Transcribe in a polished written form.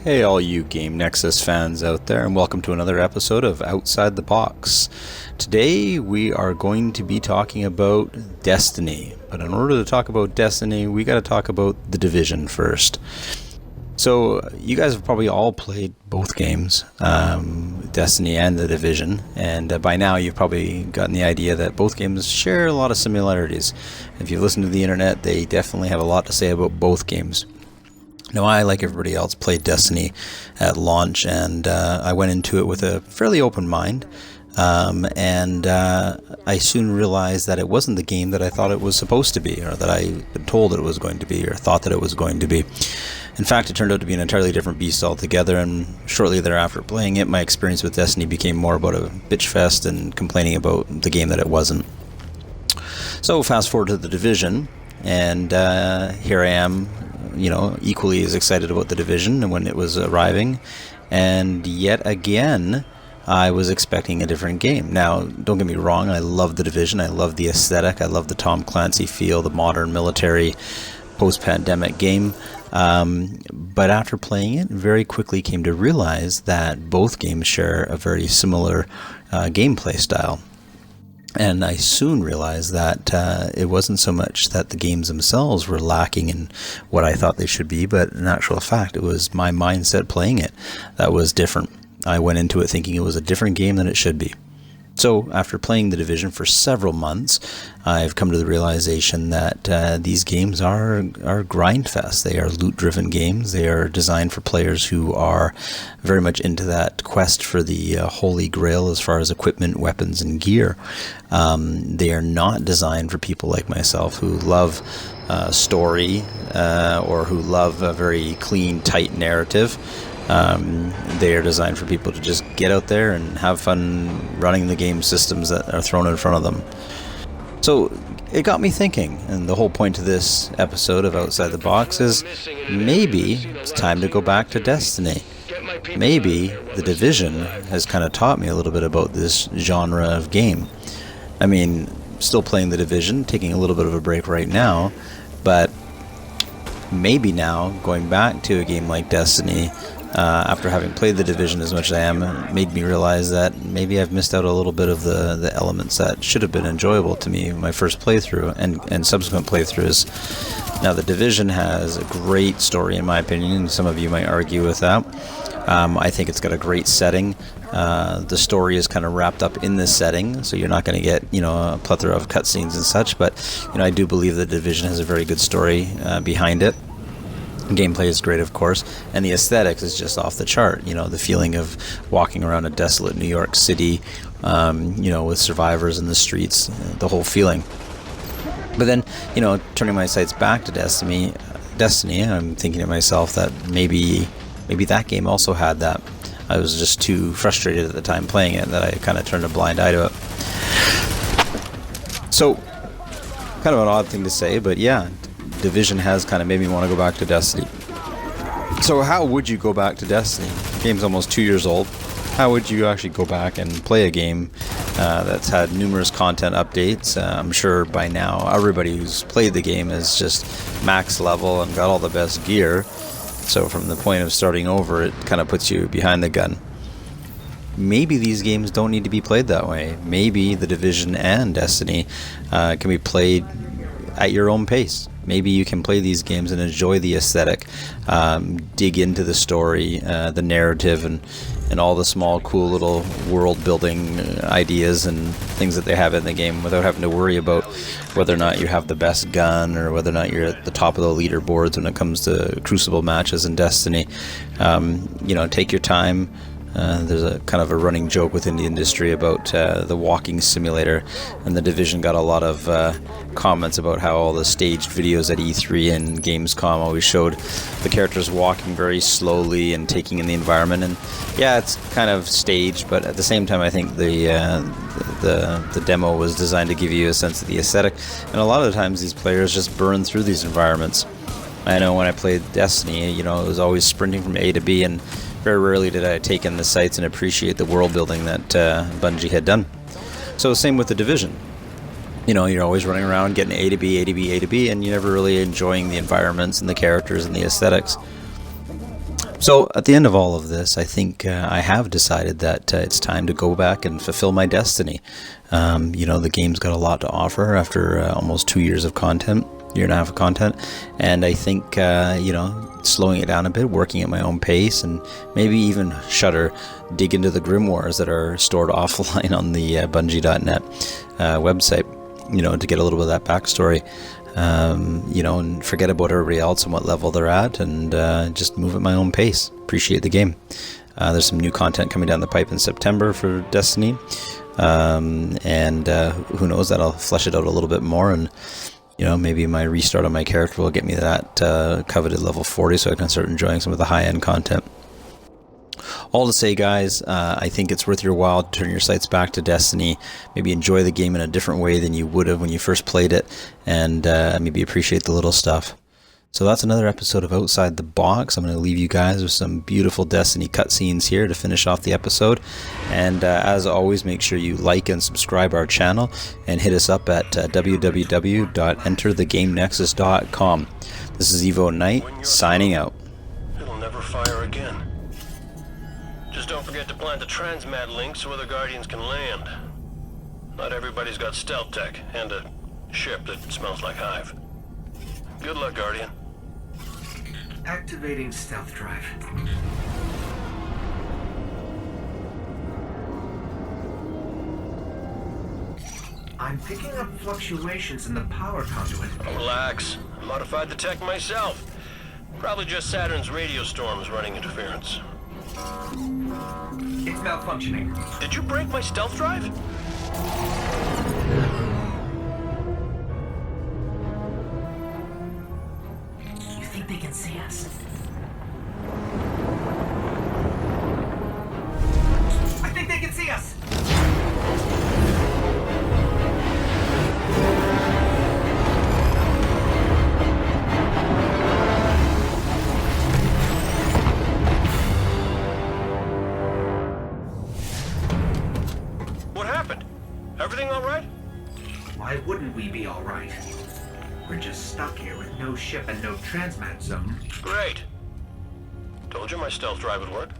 Hey all you Game Nexus fans out there, and welcome to another episode of Outside the Box. Today we are going to be talking about Destiny, but in order to talk about Destiny we got to talk about The Division first. So you guys have probably all played both games, Destiny and The Division, and by now you've probably gotten the idea that both games share a lot of similarities. If you listen to the internet, they definitely have a lot to say about both games. Now, I, like everybody else, played Destiny at launch, and I went into it with a fairly open mind, and I soon realized that it wasn't the game that I thought it was supposed to be, or that I had been told it was going to be, or thought that it was going to be. In fact, it turned out to be an entirely different beast altogether, and shortly thereafter playing it, my experience with Destiny became more about a bitch fest and complaining about the game that it wasn't. So, fast forward to The Division, and here I am, equally as excited about The Division when it was arriving, and yet again I was expecting a different game. Now, don't get me wrong, I love The Division, I love the aesthetic, I love the Tom Clancy feel, the modern military post-pandemic game, but after playing it, very quickly came to realize that both games share a very similar gameplay style. And I soon realized that it wasn't so much that the games themselves were lacking in what I thought they should be, but in actual fact, it was my mindset playing it that was different. I went into it thinking it was a different game than it should be. So after playing The Division for several months, I've come to the realization that these games are grind fest. They are loot-driven games. They are designed for players who are very much into that quest for the holy grail as far as equipment, weapons, and gear. They are not designed for people like myself who love story or who love a very clean, tight narrative. They are designed for people to just get out there and have fun running the game systems that are thrown in front of them. So it got me thinking, and the whole point of this episode of Outside the Box is maybe it's time to go back to Destiny. Maybe The Division has kind of taught me a little bit about this genre of game. I mean, still playing The Division, taking a little bit of a break right now, but maybe now going back to a game like Destiny, after having played The Division as much as I am, made me realize that maybe I've missed out a little bit of the elements that should have been enjoyable to me in my first playthrough and subsequent playthroughs. Now, The Division has a great story, in my opinion, and some of you might argue with that. I think it's got a great setting. The story is kind of wrapped up in this setting, so you're not going to get, a plethora of cutscenes and such, but, I do believe The Division has a very good story behind it. Gameplay is great, of course, and the aesthetics is just off the chart. The feeling of walking around a desolate New York City, with survivors in the streets, the whole feeling. But then, turning my sights back to Destiny, I'm thinking to myself that maybe that game also had that. I was just too frustrated at the time playing it that I kind of turned a blind eye to it. So, kind of an odd thing to say, but yeah, Division has kind of made me want to go back to Destiny. So how would you go back to Destiny? The game's almost 2 years old. How would you actually go back and play a game that's had numerous content updates? I'm sure by now everybody who's played the game is just max level and got all the best gear. So from the point of starting over, it kind of puts you behind the gun. Maybe these games don't need to be played that way. Maybe The Division and Destiny can be played at your own pace. Maybe you can play these games and enjoy the aesthetic, dig into the story, the narrative, and all the small, cool little world-building ideas and things that they have in the game without having to worry about whether or not you have the best gun or whether or not you're at the top of the leaderboards when it comes to Crucible matches in Destiny. Take your time. There's a kind of a running joke within the industry about the walking simulator, and The Division got a lot of comments about how all the staged videos at E3 and Gamescom always showed the characters walking very slowly and taking in the environment. And yeah, it's kind of staged, but at the same time, I think the demo was designed to give you a sense of the aesthetic. And a lot of the times, these players just burn through these environments. I know when I played Destiny, it was always sprinting from A to B, and very rarely did I take in the sights and appreciate the world building that Bungie had done. So same with The Division. You're always running around getting A to B, A to B, A to B, and you're never really enjoying the environments and the characters and the aesthetics. So at the end of all of this, I think I have decided that it's time to go back and fulfill my destiny. The game's got a lot to offer after almost 2 years of content, year and a half of content, and I think slowing it down a bit, working at my own pace, and maybe even dig into the grimoires that are stored offline on the Bungie.net website, to get a little bit of that backstory. And forget about everybody else and what level they're at, and just move at my own pace. Appreciate the game. There's some new content coming down the pipe in September for Destiny, and who knows, that'll flesh it out a little bit more, and maybe my restart on my character will get me that coveted level 40, so I can start enjoying some of the high-end content. All to say, guys, I think it's worth your while to turn your sights back to Destiny, maybe enjoy the game in a different way than you would have when you first played it, and maybe appreciate the little stuff. So that's another episode of Outside the Box. I'm going to leave you guys with some beautiful Destiny cutscenes here to finish off the episode. And as always, make sure you like and subscribe our channel, and hit us up at www.enterthegamenexus.com. This is EVO Knight, signing out. It'll never fire again. Just don't forget to plant the transmat link so other Guardians can land. Not everybody's got stealth tech, and a ship that smells like Hive. Good luck, Guardian. Activating stealth drive. I'm picking up fluctuations in the power conduit. Oh, relax. I modified the tech myself. Probably just Saturn's radio storms running interference. It's malfunctioning. Did you break my stealth drive? You think they can see us? I think they can see us! Everything all right? Why wouldn't we be all right? We're just stuck here with no ship and no transmat zone. Great. Told you my stealth drive would work.